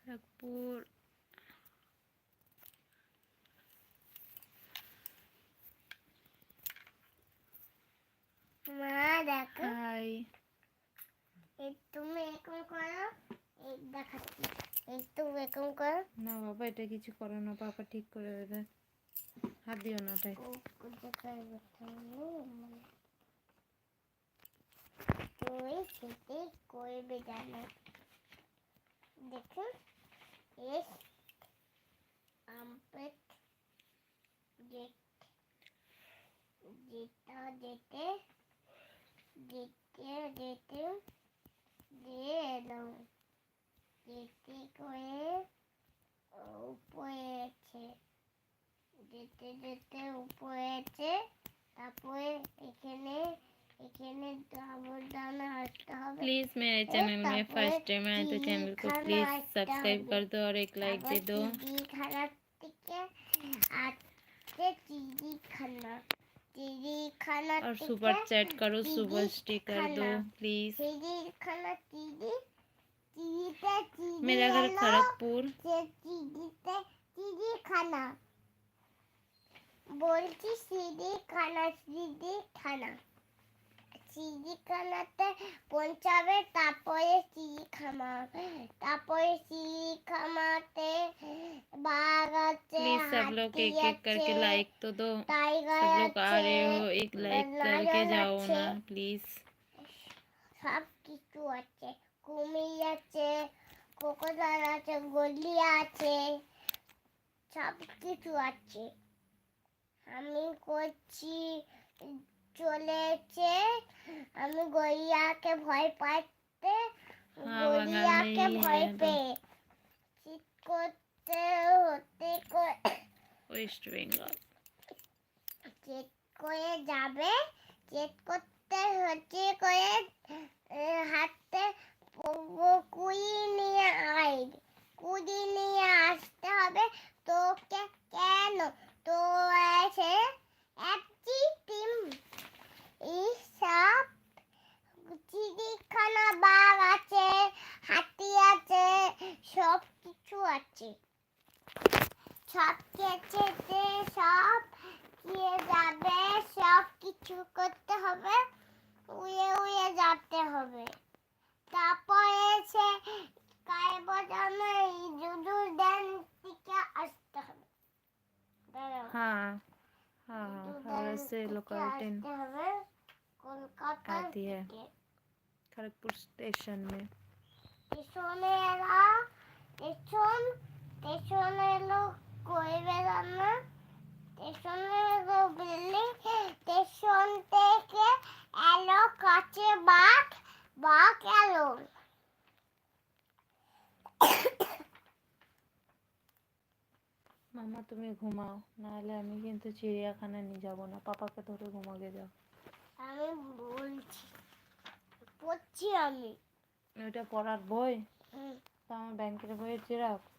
খড়গপুর। মা দেখো, হাই। তুমি এরকম করো, এই দেখাচ্ছি, একটু এরকম করো। না বাবা, এটা কিছু করো না, পাপা ঠিক করে দেবে। হাত দিও না তাই। তুই সেটি করবে জানো। দেখুন, এস আমপেট যেটা যেতে যেতে যেতে দিয়ে এলাম, যেতে করে উপরে আছে, যেতে যেতে উপরে আছে, তারপরে এখানে एखाने सावधान हटते হবে। प्लीज मेरे चैनल में फर्स्ट टाइम आए तो चैनल को प्लीज सब्सक्राइब कर दो और एक लाइक दे दो। চিড়িখানা থেকে আসছে চিড়িখানা, চিড়িখানা और থেকে सुपर चैट करो, सुपर स्टिकर दो प्लीज। চিড়িখানা চিড়িতে চিড়ি मेरा घर এলো, खड़गपुर। সে চিড়িতে চিড়িখানা বলছি, চিড়িখানা চিড়িখানা চিড়িখানাতে পৌঁছাবে, তারপরে চিড়িখানা, তারপরে চিড়িখানাতে বাঘ আছে, प्लीज सब लोग হাতি एक एक আছে, करके लाइक तो दो। টাইগার सब लोग आ আছে, रहे हो, एक लाइक करके লায়ন जाओ আছে, ना प्लीज। সব কিছু আছে, কুমির আছে, ক্রোকোডাইল আছে, গলিয়া আছে, সব কিছু আছে। আমি করছি চলেছে, আমি গড়িয়াকে ভয় পাইতে, हाँ, গড়িয়াকে बंगाल में ভয় ही है পেয়ে চিৎ করতে হতে वेस्ट बंगाल। চেক করে যাবে, চেক করতে হচ্ছে করে হাতে কুড়ি নিয়ে আয়, কুড়ি নিয়ে আসতে হবে তোকে। কেন তো আছে একটি টিম, সব চিড়িখানা বাঘ আছে, হাতি আছে, সব কিছু আছে, সব খেতে সব খেয়ে যাবে, সব কিছু করতে হবে, উড়ে উড়ে যেতে হবে, তারপরে সে গায়ে বাজানো জুজু ড্যান্স থেকে আসতে হবে। हाँ हाँ और से लोकल ट्रेन কলকাতা आती है खड़गपुर स्टेशन में। স্টেশনে এরা স্টেশনে এলো কইবে না, স্টেশনে এলো বিল্ডিং, স্টেশন থেকে এলো কাছে বাঘ, বাঘ এলো। মামা তুমি ঘুমাও, নাহলে আমি কিন্তু চিড়িয়াখানা নিয়ে যাবো না, পাপাকে ধরে ঘুমাকে যাও। আমি বলছি, পড়ছি আমি। ওইটা পড়ার বই? তা আমার ব্যাংকের বইয়ের জেরক্স।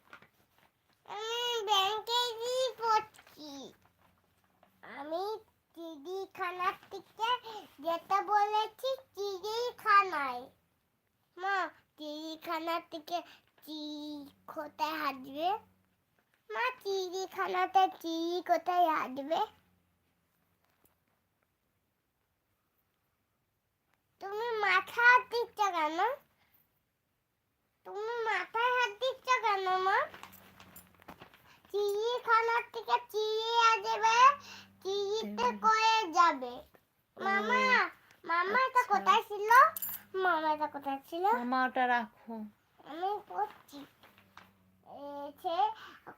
আমি ব্যাংকে গিয়ে পড়ছি। আমি চিড়িখানার থেকে যেতে বলেছি, চিড়িখানায়। মা, চিড়িখানার থেকে কোথায় হাঁটবে? মা, চিড়িখানাতে চিড়ি কোথায় হাঁটবে? তুমি মাথা হাত দিচ্ছ কেন? তুমি মাথায় হাত দিচ্ছ কেন মা? চিড়িখানার থেকে চিড়ি আসবে, চিড়িতে করে যাবে। মামা, মামা এটা কোথায় ছিল? মামা এটা কোথায় ছিল? মামা ওটা রাখো। আমি পড়ছি।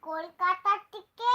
কলকাতা থেকে